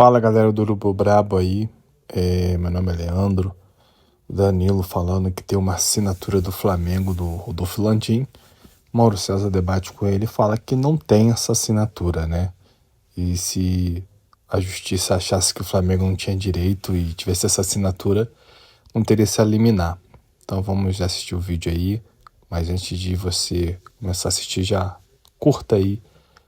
Fala galera do Urubu Brabo aí, meu nome é Leandro. Danilo falando que tem uma assinatura do Flamengo do Rodolfo Landim. Mauro César debate com ele e fala que não tem essa assinatura, né? E se a justiça achasse que o Flamengo não tinha direito e tivesse essa assinatura, não teria se eliminar. Então vamos assistir o vídeo aí, mas antes de você começar a assistir, já curta aí,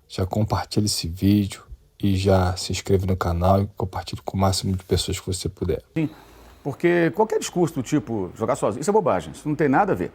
já compartilha esse vídeo e já se inscreva no canal e compartilhe com o máximo de pessoas que você puder. Sim, porque qualquer discurso do tipo jogar sozinho, isso é bobagem, isso não tem nada a ver.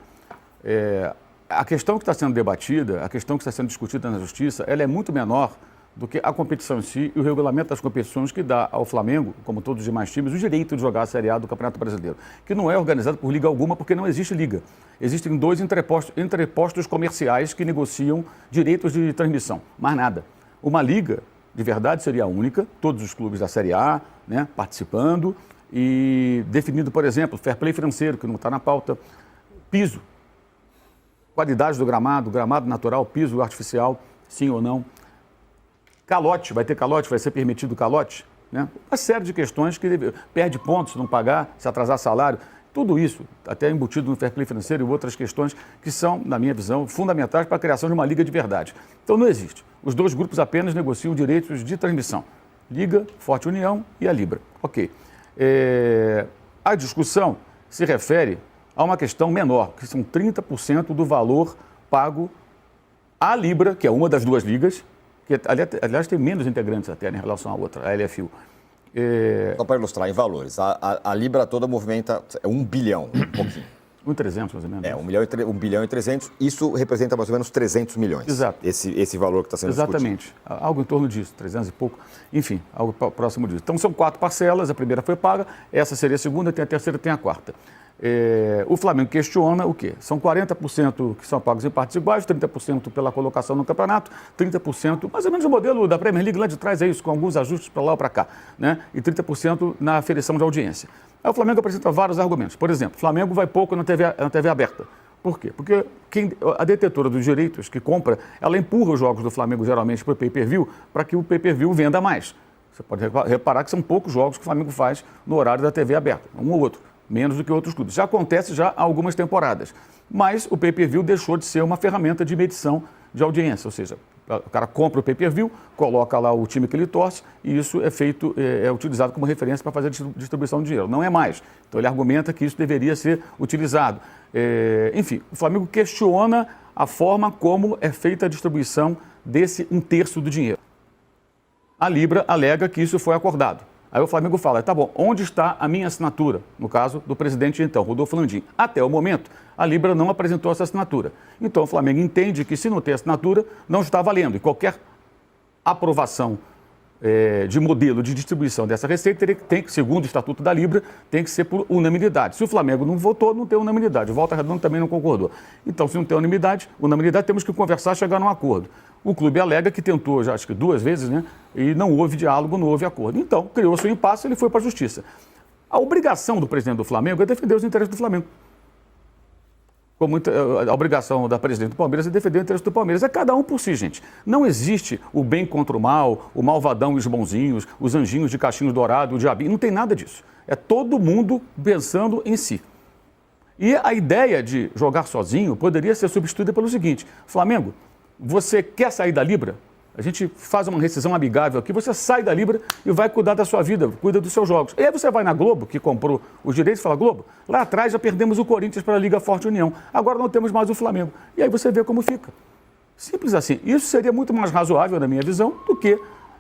A questão que está sendo debatida, a questão que está sendo discutida na justiça, ela é muito menor do que a competição em si e o regulamento das competições que dá ao Flamengo, como todos os demais times, o direito de jogar a Série A do Campeonato Brasileiro, que não é organizado por liga alguma porque não existe liga. Existem dois entrepostos comerciais que negociam direitos de transmissão, mais nada. Uma liga, de verdade, seria a única, todos os clubes da Série A, né, participando e definido, por exemplo, fair play financeiro, que não está na pauta, piso, qualidade do gramado natural, piso artificial, sim ou não. Calote, vai ter calote, vai ser permitido calote, né? Uma série de questões que perde pontos se não pagar, se atrasar salário, tudo isso, até embutido no fair play financeiro e outras questões que são, na minha visão, fundamentais para a criação de uma liga de verdade. Então não existe. Os dois grupos apenas negociam direitos de transmissão. Liga, Forte União e a Libra. Ok. A discussão se refere a uma questão menor, que são 30% do valor pago à Libra, que é uma das duas ligas, que aliás tem menos integrantes até em relação à outra, a LFU. Só para ilustrar em valores, a Libra toda movimenta 1 bilhão, um pouquinho. 1,300 mais ou menos. 1 bilhão e 300, isso representa mais ou menos 300 milhões. Exato. Esse valor que está sendo Exatamente. discutido. Algo em torno disso, 300 e pouco, enfim, algo próximo disso. Então são 4 parcelas, a primeira foi paga, essa seria a segunda, tem a terceira, tem a quarta. O Flamengo questiona o quê? São 40% que são pagos em partes iguais, 30% pela colocação no campeonato, 30%, mais ou menos o modelo da Premier League lá de trás, é isso, com alguns ajustes para lá ou para cá, né? E 30% na aferição de audiência. Aí o Flamengo apresenta vários argumentos. Por exemplo, o Flamengo vai pouco na TV aberta. Por quê? Porque a detetora dos direitos que compra, ela empurra os jogos do Flamengo geralmente para o pay-per-view, para que o pay-per-view venda mais. Você pode reparar que são poucos jogos que o Flamengo faz no horário da TV aberta, um ou outro. Menos do que outros clubes. Já acontece já há algumas temporadas. Mas o pay-per-view deixou de ser uma ferramenta de medição de audiência. Ou seja, o cara compra o pay-per-view, coloca lá o time que ele torce e isso é utilizado como referência para fazer a distribuição de dinheiro. Não é mais. Então ele argumenta que isso deveria ser utilizado. Enfim, o Flamengo questiona a forma como é feita a distribuição desse 1/3 do dinheiro. A Libra alega que isso foi acordado. Aí o Flamengo fala, tá bom, onde está a minha assinatura? No caso do presidente então, Rodolfo Landim. Até o momento, a Libra não apresentou essa assinatura. Então o Flamengo entende que se não tem assinatura, não está valendo. E qualquer aprovação de modelo de distribuição dessa receita tem que, segundo o Estatuto da Libra, tem que ser por unanimidade. Se o Flamengo não votou, não tem unanimidade. O Volta Redonda também não concordou. Então, se não tem unanimidade, temos que conversar e chegar num acordo. O clube alega que tentou, já acho que 2 vezes, né? E não houve diálogo, não houve acordo. Então, criou-se um impasse e ele foi para a justiça. A obrigação do presidente do Flamengo é defender os interesses do Flamengo. Como a obrigação da presidente do Palmeiras é defender o interesse do Palmeiras. É cada um por si, gente. Não existe o bem contra o mal, o malvadão e os bonzinhos, os anjinhos de cachinhos dourados, o diabinho. Não tem nada disso. É todo mundo pensando em si. E a ideia de jogar sozinho poderia ser substituída pelo seguinte: Flamengo, você quer sair da Libra? A gente faz uma rescisão amigável aqui, você sai da Libra e vai cuidar da sua vida, cuida dos seus jogos. E aí você vai na Globo, que comprou os direitos, e fala, Globo, lá atrás já perdemos o Corinthians para a Liga Forte União, agora não temos mais o Flamengo. E aí você vê como fica. Simples assim. Isso seria muito mais razoável, na minha visão, do que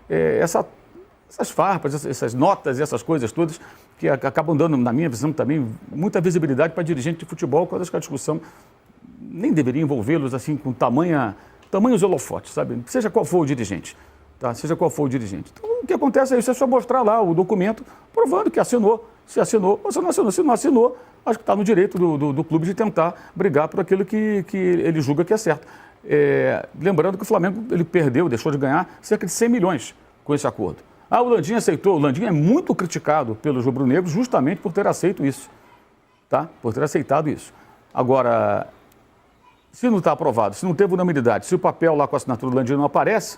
essas farpas, essas notas e essas coisas todas que acabam dando, na minha visão também, muita visibilidade para dirigente de futebol, quando acho que a discussão nem deveria envolvê-los assim com tamanhos holofotes, sabe? Seja qual for o dirigente, tá? Seja qual for o dirigente. Então, o que acontece é isso, é só mostrar lá o documento provando que assinou. Se assinou, ou se não assinou. Se não assinou, acho que está no direito do clube de tentar brigar por aquilo que ele julga que é certo. Lembrando que o Flamengo ele deixou de ganhar cerca de 100 milhões com esse acordo. O Landim aceitou. O Landim é muito criticado pelos rubro-negros justamente por ter aceito isso, tá? Por ter aceitado isso. Agora, se não está aprovado, se não teve unanimidade, se o papel lá com a assinatura do Landim não aparece,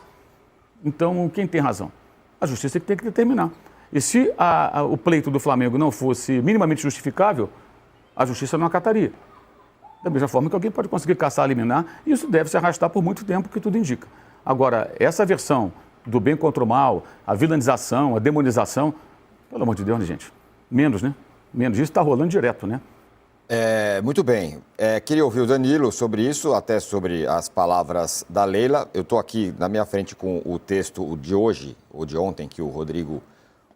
então quem tem razão? A justiça que tem que determinar. E se o pleito do Flamengo não fosse minimamente justificável, a justiça não acataria. Da mesma forma que alguém pode conseguir caçar a liminar, e isso deve se arrastar por muito tempo, que tudo indica. Agora, essa versão do bem contra o mal, a vilanização, a demonização, pelo amor de Deus, né, gente? Menos, né? Menos. Isso está rolando direto, né? Muito bem. Queria ouvir o Danilo sobre isso, até sobre as palavras da Leila. Eu estou aqui na minha frente com o texto de hoje, ou de ontem, que o Rodrigo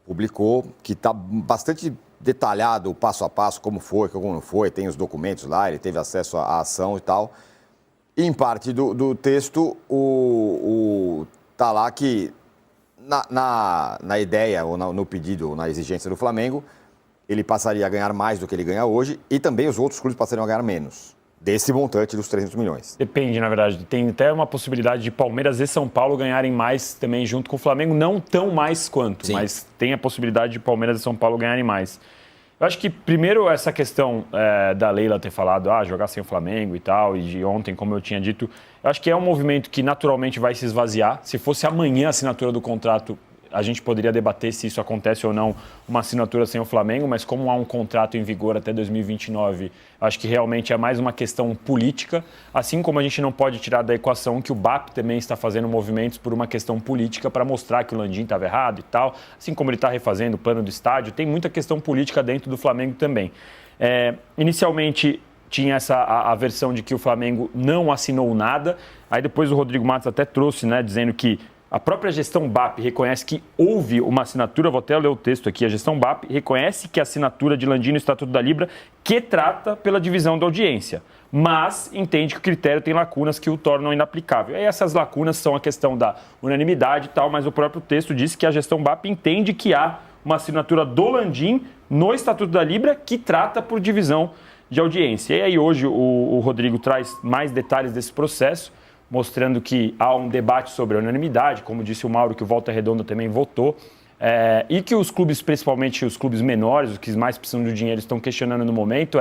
publicou, que está bastante detalhado o passo a passo, como foi, como não foi, tem os documentos lá, ele teve acesso à ação e tal. E em parte do texto, está lá que na ideia, ou no pedido, ou na exigência do Flamengo, ele passaria a ganhar mais do que ele ganha hoje e também os outros clubes passariam a ganhar menos desse montante dos 300 milhões. Depende, na verdade. Tem até uma possibilidade de Palmeiras e São Paulo ganharem mais também junto com o Flamengo, não tão mais quanto, sim, mas tem a possibilidade de Palmeiras e São Paulo ganharem mais. Eu acho que, primeiro, essa questão da Leila ter falado, jogar sem o Flamengo e tal, e de ontem, como eu tinha dito, eu acho que é um movimento que naturalmente vai se esvaziar. Se fosse amanhã a assinatura do contrato, a gente poderia debater se isso acontece ou não, uma assinatura sem o Flamengo, mas como há um contrato em vigor até 2029, acho que realmente é mais uma questão política, assim como a gente não pode tirar da equação que o BAP também está fazendo movimentos por uma questão política para mostrar que o Landim estava errado e tal, assim como ele está refazendo o plano do estádio, tem muita questão política dentro do Flamengo também. Inicialmente tinha a versão de que o Flamengo não assinou nada, aí depois o Rodrigo Matos até trouxe, né, dizendo que a própria gestão BAP reconhece que houve uma assinatura, vou até ler o texto aqui, a gestão BAP reconhece que a assinatura de Landim no Estatuto da Libra que trata pela divisão da audiência, mas entende que o critério tem lacunas que o tornam inaplicável. E essas lacunas são a questão da unanimidade e tal, mas o próprio texto diz que a gestão BAP entende que há uma assinatura do Landim no Estatuto da Libra que trata por divisão de audiência. E aí hoje o Rodrigo traz mais detalhes desse processo, mostrando que há um debate sobre a unanimidade, como disse o Mauro, que o Volta Redonda também votou, e que os clubes, principalmente os clubes menores, os que mais precisam do dinheiro, estão questionando no momento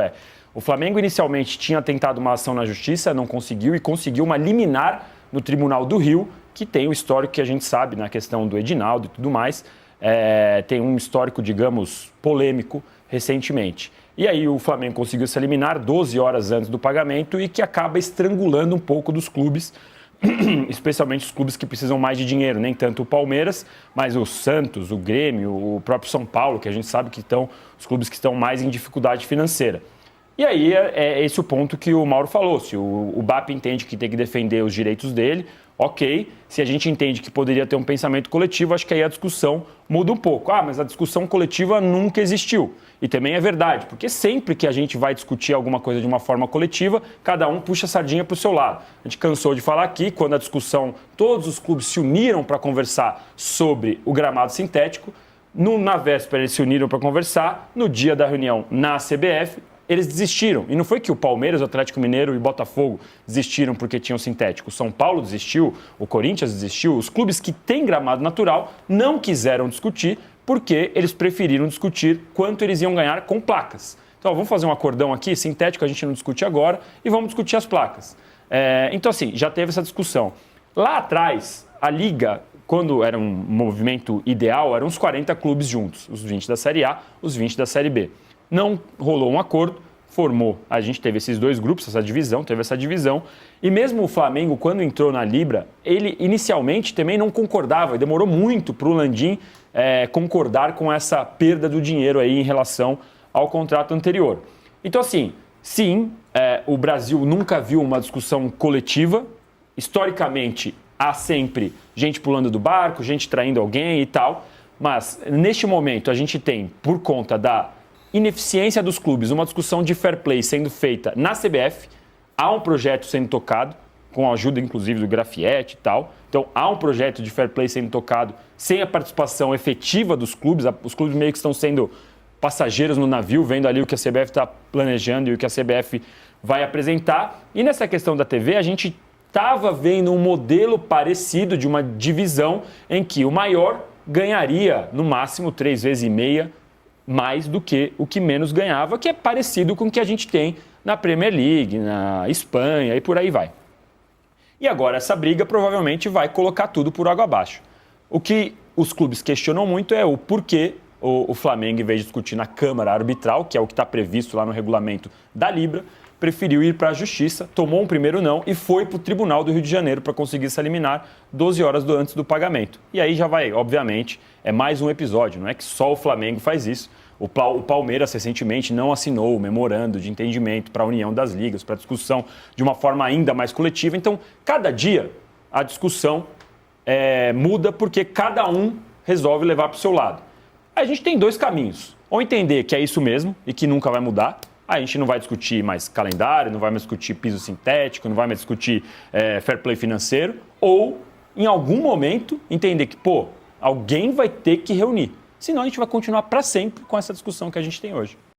o Flamengo inicialmente tinha tentado uma ação na Justiça, não conseguiu, e conseguiu uma liminar no Tribunal do Rio, que tem o histórico que a gente sabe na questão do Edinaldo e tudo mais, tem um histórico, digamos, polêmico recentemente. E aí o Flamengo conseguiu se eliminar 12 horas antes do pagamento e que acaba estrangulando um pouco dos clubes, especialmente os clubes que precisam mais de dinheiro, nem tanto o Palmeiras, mas o Santos, o Grêmio, o próprio São Paulo, que a gente sabe que estão os clubes que estão mais em dificuldade financeira. E aí é esse o ponto que o Mauro falou, se o BAP entende que tem que defender os direitos dele, ok, se a gente entende que poderia ter um pensamento coletivo, acho que aí a discussão muda um pouco. Mas a discussão coletiva nunca existiu. E também é verdade, porque sempre que a gente vai discutir alguma coisa de uma forma coletiva, cada um puxa a sardinha para o seu lado. A gente cansou de falar aqui, quando a discussão, todos os clubes se uniram para conversar sobre o gramado sintético, na véspera eles se uniram para conversar, no dia da reunião na CBF, eles desistiram. E não foi que o Palmeiras, o Atlético Mineiro e o Botafogo desistiram porque tinham sintético. O São Paulo desistiu, o Corinthians desistiu. Os clubes que têm gramado natural não quiseram discutir porque eles preferiram discutir quanto eles iam ganhar com placas. Então, vamos fazer um acordão aqui, sintético a gente não discute agora, e vamos discutir as placas. Então, assim, já teve essa discussão. Lá atrás, a Liga, quando era um movimento ideal, eram uns 40 clubes juntos. Os 20 da Série A, os 20 da Série B. Não rolou um acordo, a gente teve esses dois grupos, teve essa divisão, e mesmo o Flamengo, quando entrou na Libra, ele inicialmente também não concordava, e demorou muito para o Landim concordar com essa perda do dinheiro aí em relação ao contrato anterior. Então, assim, sim, o Brasil nunca viu uma discussão coletiva, historicamente há sempre gente pulando do barco, gente traindo alguém e tal, mas neste momento a gente tem, por conta da ineficiência dos clubes, uma discussão de fair play sendo feita na CBF, há um projeto sendo tocado, com a ajuda inclusive do Grafietti e tal, então há um projeto de fair play sendo tocado sem a participação efetiva dos clubes, os clubes meio que estão sendo passageiros no navio, vendo ali o que a CBF está planejando e o que a CBF vai apresentar, e nessa questão da TV a gente estava vendo um modelo parecido de uma divisão em que o maior ganharia no máximo 3,5 vezes mais do que o que menos ganhava, que é parecido com o que a gente tem na Premier League, na Espanha e por aí vai. E agora essa briga provavelmente vai colocar tudo por água abaixo. O que os clubes questionam muito é o porquê o Flamengo, em vez de discutir na Câmara Arbitral, que é o que está previsto lá no regulamento da Libra, preferiu ir para a Justiça, tomou um primeiro não e foi para o Tribunal do Rio de Janeiro para conseguir se eliminar 12 horas antes do pagamento. E aí já vai, obviamente, é mais um episódio, não é que só o Flamengo faz isso. O Palmeiras recentemente não assinou o memorando de entendimento para a união das ligas, para a discussão de uma forma ainda mais coletiva. Então, cada dia a discussão muda porque cada um resolve levar para o seu lado. A gente tem dois caminhos. Ou entender que é isso mesmo e que nunca vai mudar. A gente não vai discutir mais calendário, não vai mais discutir piso sintético, não vai mais discutir fair play financeiro. Ou, em algum momento, entender que, alguém vai ter que reunir. Senão a gente vai continuar para sempre com essa discussão que a gente tem hoje.